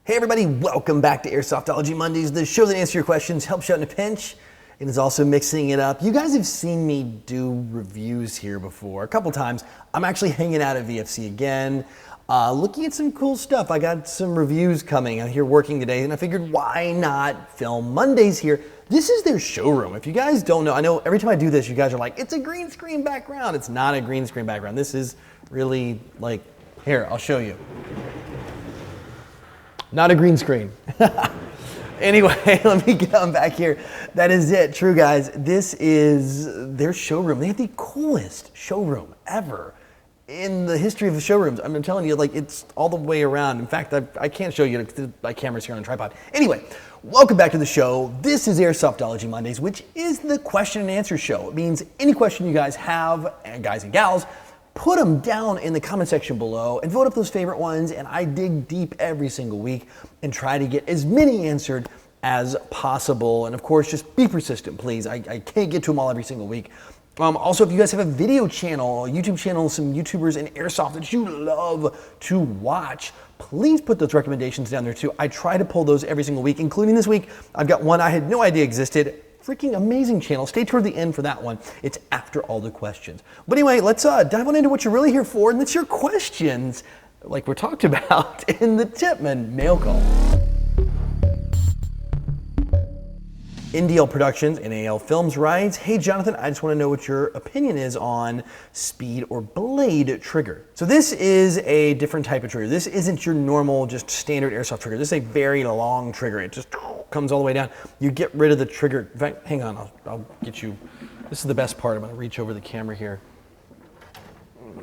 Hey everybody, welcome back to Airsoftology Mondays, the show that answers your questions, helps you out in a pinch, and is also mixing it up. You guys have seen me do reviews here before, a couple times. I'm actually hanging out at VFC again, looking at some cool stuff. I got some reviews coming. I'm here working today, and I figured why not film Mondays here. This is their showroom. If you guys don't know, I know every time I do this, you guys are like, it's a green screen background. It's not a green screen background. This is really like, here, I'll show you. Not a green screen. Anyway, let me get on back here. That is it, true guys. This is their showroom. They have the coolest showroom ever in the history of the showrooms. I'm telling you, like, it's all the way around. In fact, I can't show you because my camera's here on a tripod. Anyway, welcome back to the show. This is Airsoftology Mondays, which is the question and answer show. It means any question you guys have, and guys and gals, put them down in the comment section below and vote up those favorite ones, and I dig deep every single week and try to get as many answered as possible. And of course, just be persistent, please. I can't get to them all every single week. Also, if you guys have a video channel, a YouTube channel, some YouTubers in Airsoft that you love to watch, please put those recommendations down there too. I try to pull those every single week, including this week. I've got one I had no idea existed. Freaking amazing channel. Stay toward the end for that one. It's after all the questions. But anyway, let's dive on into what you're really here for, and that's your questions, like we're talked about in the Tippmann mail call. NDL Productions, NAL Films writes, hey Jonathan, I just want to know what your opinion is on speed or blade trigger. So this is a different type of trigger. This isn't your normal, just standard airsoft trigger. This is a very long trigger. It just comes all the way down. You get rid of the trigger. In fact, hang on, I'll get you. This is the best part. I'm going to reach over the camera here.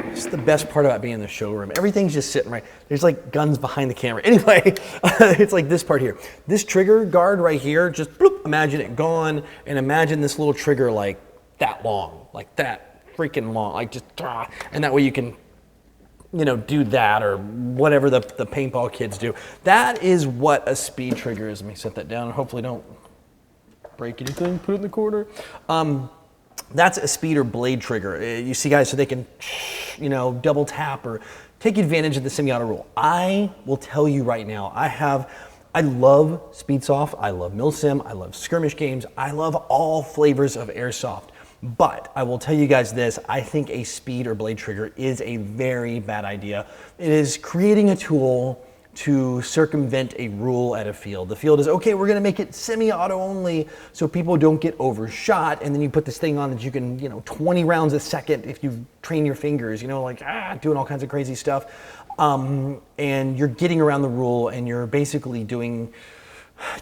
It's the best part about being in the showroom. Everything's just sitting right. There's like guns behind the camera. Anyway, it's like this part here. This trigger guard right here, just bloop, imagine it gone, and imagine this little trigger like that long, like that freaking long, like just, and that way you can, you know, do that or whatever the paintball kids do. That is what a speed trigger is. Let me set that down. Hopefully don't break anything, put it in the corner. That's a speed or blade trigger. You see guys, so they can, you know, double tap or take advantage of the semi-auto rule. I will tell you right now, I love speedsoft, I love milsim, I love skirmish games, I love all flavors of airsoft. But I will tell you guys this, I think a speed or blade trigger is a very bad idea. It is creating a tool to circumvent a rule at a field. The field is, okay, we're gonna make it semi-auto only so people don't get overshot, and then you put this thing on that you can, you know, 20 rounds a second if you train your fingers, you know, like, doing all kinds of crazy stuff. And you're getting around the rule, and you're basically giving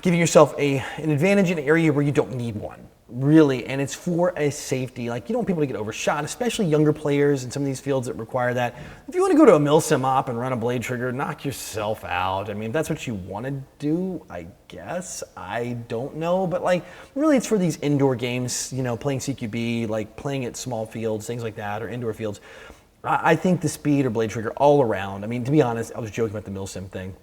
yourself an advantage in an area where you don't need one. Really, and it's for a safety. Like, you don't want people to get overshot, especially younger players in some of these fields that require that. If you want to go to a milsim op and run a blade trigger, knock yourself out. I mean, if that's what you want to do, I guess. I don't know, but like, really it's for these indoor games, you know, playing CQB, like playing at small fields, things like that, or indoor fields. I think the speed or blade trigger all around, I mean, to be honest, I was joking about the milsim thing.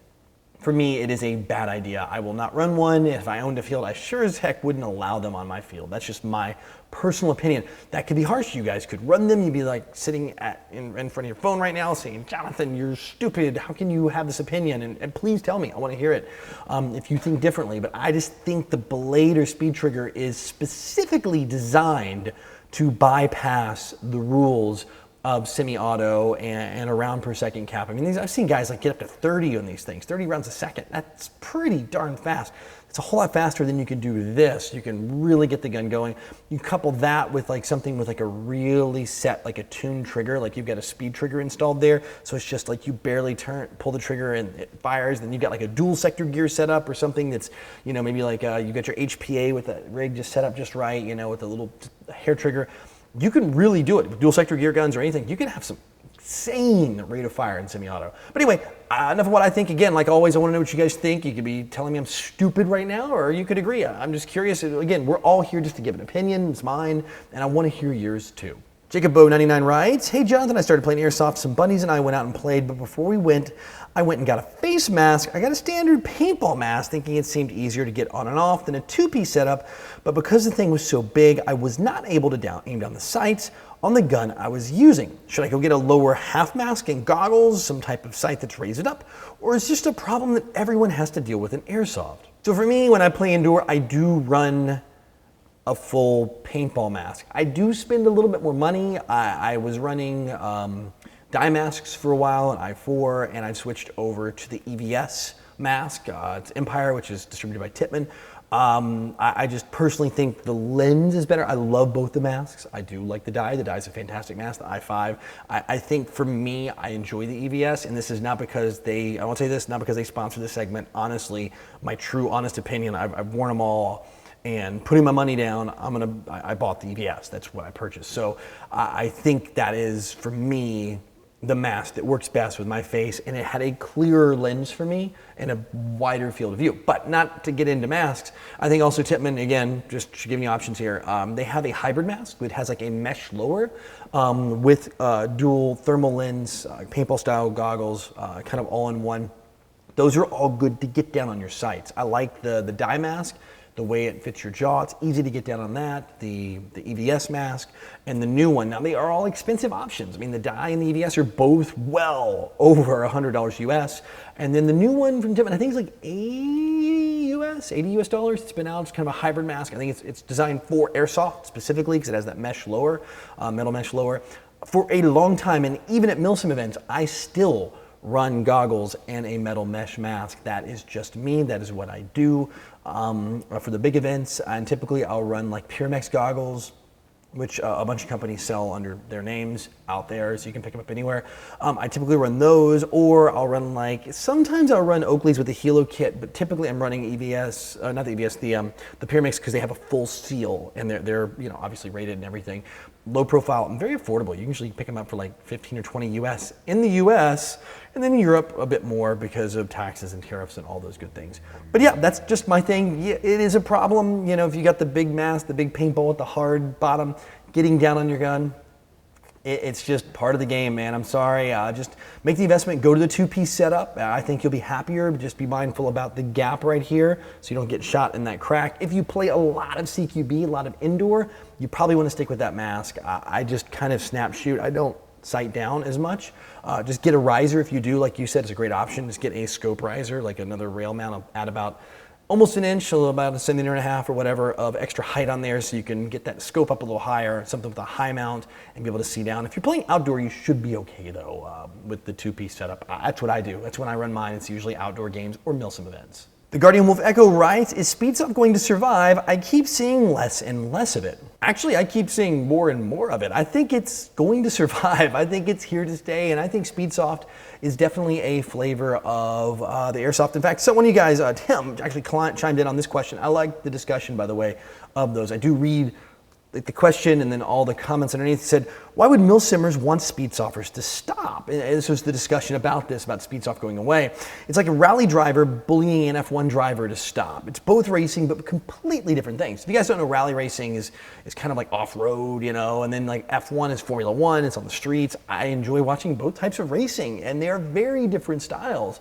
For me, it is a bad idea. I will not run one. If I owned a field, I sure as heck wouldn't allow them on my field. That's just my personal opinion. That could be harsh. You guys could run them. You'd be like sitting in front of your phone right now saying, Jonathan, you're stupid. How can you have this opinion? And please tell me. I want to hear it if you think differently. But I just think the blade or speed trigger is specifically designed to bypass the rules of semi-auto and a round per second cap. I mean, I've seen guys like get up to 30 on these things, 30 rounds a second. That's pretty darn fast. It's a whole lot faster than you can do this. You can really get the gun going. You couple that with like something with like a really set, like a tuned trigger, like you've got a speed trigger installed there. So it's just like you barely pull the trigger and it fires. Then you've got like a dual sector gear set up or something that's, you know, maybe like you got your HPA with the rig just set up just right, you know, with a little hair trigger. You can really do it with dual sector gear guns or anything. You can have some insane rate of fire in semi-auto. But anyway, enough of what I think. Again, like always, I want to know what you guys think. You could be telling me I'm stupid right now, or you could agree. I'm just curious. Again, we're all here just to give an opinion. It's mine, and I want to hear yours too. Jacob Bo 99 writes, hey Jonathan, I started playing Airsoft. Some buddies and I went out and played, but before we went, I went and got a face mask. I got a standard paintball mask, thinking it seemed easier to get on and off than a two-piece setup, but because the thing was so big, I was not able to aim down the sights. on the gun I was using. Should I go get a lower half mask and goggles, some type of sight that's raised up, or is it just a problem that everyone has to deal with in airsoft? So for me, when I play indoor, I do run a full paintball mask. I do spend a little bit more money. I was running dye masks for a while, an I4, and I've switched over to the EVS mask. It's Empire, which is distributed by Tippmann. I just personally think the lens is better. I love both the masks. I do like the dye. The dye is a fantastic mask, the i5. I think for me, I enjoy the EVS, and this is not because I won't say this, not because they sponsor this segment. Honestly, my true honest opinion, I've worn them all, and putting my money down, I bought the EVS. That's what I purchased. So I think that is, for me, the mask that works best with my face, and it had a clearer lens for me and a wider field of view. But not to get into masks, I think also Tippmann, again, just to give you options here, they have a hybrid mask that has like a mesh lower with dual thermal lens, paintball style goggles, kind of all in one. Those are all good to get down on your sights. I like the dye mask, the way it fits your jaw. It's easy to get down on that. The EVS mask and the new one. Now they are all expensive options. I mean, the dye and the EVS are both well over $100 US. And then the new one from Tippmann, I think it's like $80 US. It's been out. It's kind of a hybrid mask. I think it's designed for airsoft specifically because it has that mesh lower, metal mesh lower. For a long time, and even at MilSim events, I still run goggles and a metal mesh mask. That is just me. That is what I do for the big events. And typically I'll run like Pyramex goggles, which a bunch of companies sell under their names out there, so you can pick them up anywhere. I typically run those, or I'll run sometimes I'll run Oakley's with the Helo kit, but typically I'm running EVS, not the EVS, the Pyramex, because they have a full seal, and they're obviously rated and everything. Low profile and very affordable. You can usually pick them up for like 15 or 20 US in the US, and then in Europe a bit more because of taxes and tariffs and all those good things. But yeah, that's just my thing. Yeah, it is a problem, if you got the big mask, the big paintball with the hard bottom, getting down on your gun. It's just part of the game, man. I'm sorry. Just make the investment. Go to the two-piece setup. I think you'll be happier. But just be mindful about the gap right here so you don't get shot in that crack. If you play a lot of CQB, a lot of indoor, you probably want to stick with that mask. I just kind of snap shoot. I don't sight down as much. Just get a riser if you do. Like you said, it's a great option. Just get a scope riser, like another rail mount at about almost an inch, so about a centimeter and a half or whatever of extra height on there, so you can get that scope up a little higher, something with a high mount, and be able to see down. If you're playing outdoor, you should be okay though with the two-piece setup. That's what I do. That's when I run mine. It's usually outdoor games or MilSim events. The Guardian Wolf Echo writes, is speedsoft going to survive? I keep seeing less and less of it. Actually, I keep seeing more and more of it. I think it's going to survive. I think it's here to stay, and I think speedsoft is definitely a flavor of the airsoft. In fact, so one of you guys, Tim, actually chimed in on this question. I like the discussion, by the way, of those. I do read the question and then all the comments underneath. Said, why would milsimmers want speedsofters to stop? And this was the discussion about speedsoft going away. It's like a rally driver bullying an F1 driver to stop. It's both racing, but completely different things. If you guys don't know, rally racing is kind of like off-road, and then like F1 is Formula One, it's on the streets. I enjoy watching both types of racing, and they're very different styles.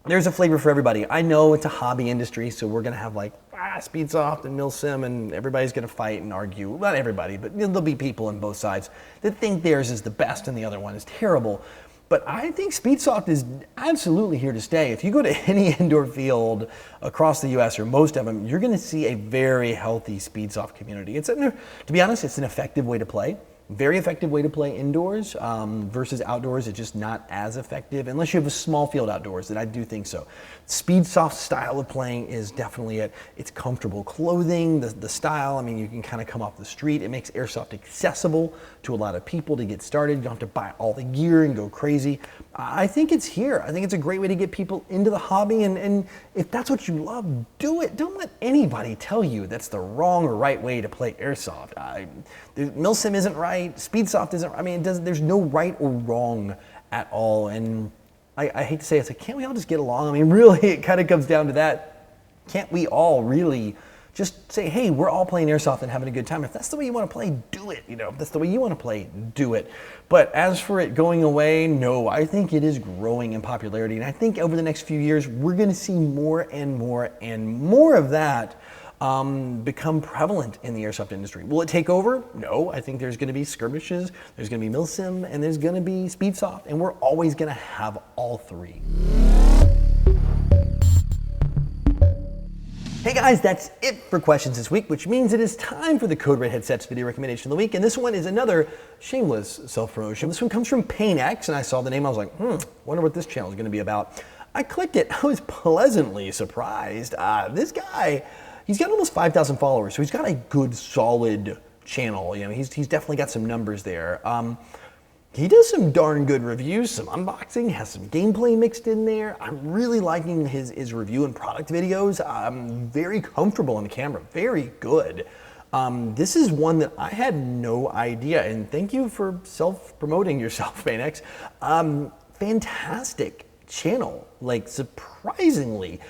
There's a flavor for everybody. I know it's a hobby industry, so we're gonna have like speedsoft and milsim, and everybody's gonna fight and argue. Not everybody, but there'll be people on both sides that think theirs is the best and the other one is terrible. But I think speedsoft is absolutely here to stay. If you go to any indoor field across the US, or most of them, you're gonna see a very healthy speedsoft community. To be honest, it's an effective way to play. Very effective way to play indoors versus outdoors. It's just not as effective unless you have a small field outdoors, and I do think so. Speedsoft style of playing is definitely it. It's comfortable clothing, the style. I mean, you can kind of come off the street. It makes airsoft accessible to a lot of people to get started. You don't have to buy all the gear and go crazy. I think it's here. I think it's a great way to get people into the hobby, and if that's what you love, do it. Don't let anybody tell you that's the wrong or right way to play airsoft. Milsim isn't right. Speedsoft isn't. I mean, there's no right or wrong at all. And I hate to say it, can't we all just get along? I mean, really, it kind of comes down to that. Can't we all really just say, hey, we're all playing airsoft and having a good time? If that's the way you want to play, do it. If that's the way you want to play, do it. But as for it going away, no, I think it is growing in popularity. And I think over the next few years, we're going to see more and more and more of that. become prevalent in the airsoft industry. Will it take over? No, I think there's going to be skirmishes, there's going to be milsim, and there's going to be speedsoft, and we're always going to have all three. Hey guys, that's it for questions this week, which means it is time for the Code Red Headsets video recommendation of the week. And this one is another shameless self-promotion. This one comes from PainX, and I saw the name, I was like, wonder what this channel is going to be about. I clicked it, I was pleasantly surprised. This guy, he's got almost 5,000 followers, so he's got a good, solid channel. You know, he's definitely got some numbers there. He does some darn good reviews, some unboxing, has some gameplay mixed in there. I'm really liking his review and product videos. I'm very comfortable on the camera, very good. This is one that I had no idea, and thank you for self-promoting yourself, PainX. Fantastic channel, like surprisingly.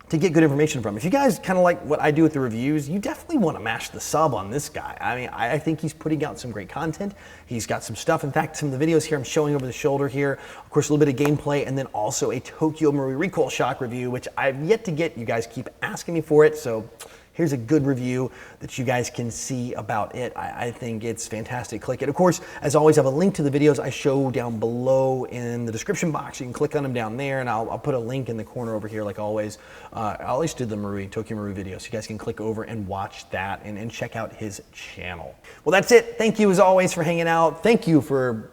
To get good information from. If you guys kind of like what I do with the reviews, you definitely want to mash the sub on this guy. I mean, I think he's putting out some great content. He's got some stuff. In fact, some of the videos here I'm showing over the shoulder here, of course, a little bit of gameplay, and then also a Tokyo Marui recoil shock review, which I've yet to get. You guys keep asking me for it, so here's a good review that you guys can see about it. I think it's fantastic. Click it. Of course, as always, I have a link to the videos I show down below in the description box. You can click on them down there, and I'll put a link in the corner over here like always. I always did the Tokyo Marui video, so you guys can click over and watch that and check out his channel. Well, that's it. Thank you as always for hanging out. Thank you for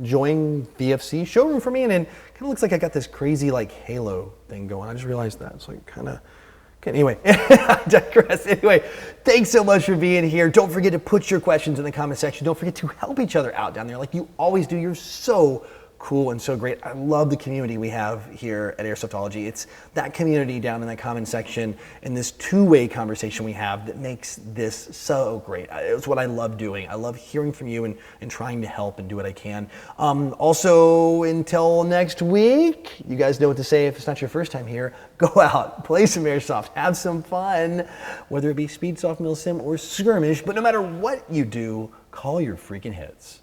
joining VFC showroom for me, and it kind of looks like I got this crazy like halo thing going. I just realized that. It's like kind of... Okay, anyway, I digress. Anyway, thanks so much for being here. Don't forget to put your questions in the comment section. Don't forget to help each other out down there like you always do. You're so cool and so great. I love the community we have here at Airsoftology. It's that community down in that comment section and this two-way conversation we have that makes this so great. It's what I love doing. I love hearing from you and trying to help and do what I can. Also, until next week, you guys know what to say if it's not your first time here. Go out, play some Airsoft, have some fun, whether it be speedsoft, milsim, or skirmish. But no matter what you do, call your freaking hits.